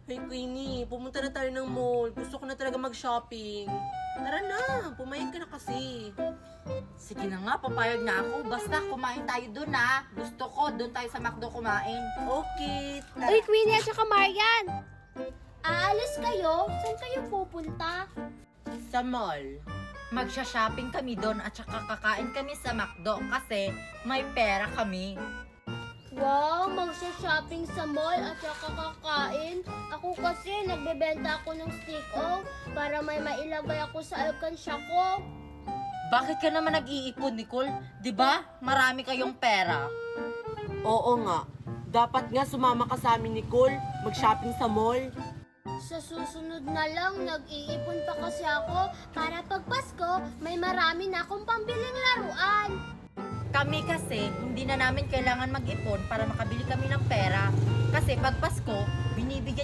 Hey Queenie, pumunta na tayo ng mall. Gusto ko na talaga mag-shopping. Tara na, pumayag ka na kasi. Sige na nga, papayag na ako. Basta kumain tayo dun ha. Gusto ko, dun tayo sa McDo kumain. Okay, Uy, Queenie at saka Marian! Aalis kayo? Saan kayo pupunta? sa mall. Magsha-shopping kami dun at saka kakain kami sa McDo kasi may pera kami. Wow, magsha-shopping sa mall at saka kakain. Ako kasi nagbebenta ako ng stick-off para may mailagay ako sa alkansya ko. Bakit ka naman nag-iipon, Nicole? 'Di ba? Marami kayong pera. Oo nga. Dapat nga sumama ka sa amin, Nicole. Mag-shopping sa mall. Sa susunod na lang, nag-iipon pa kasi ako para pag Pasko, may marami na akong pambiling laruan. Kami kasi, hindi na namin kailangan mag-ipon para makabili kami ng pera. Kasi pag Pasko,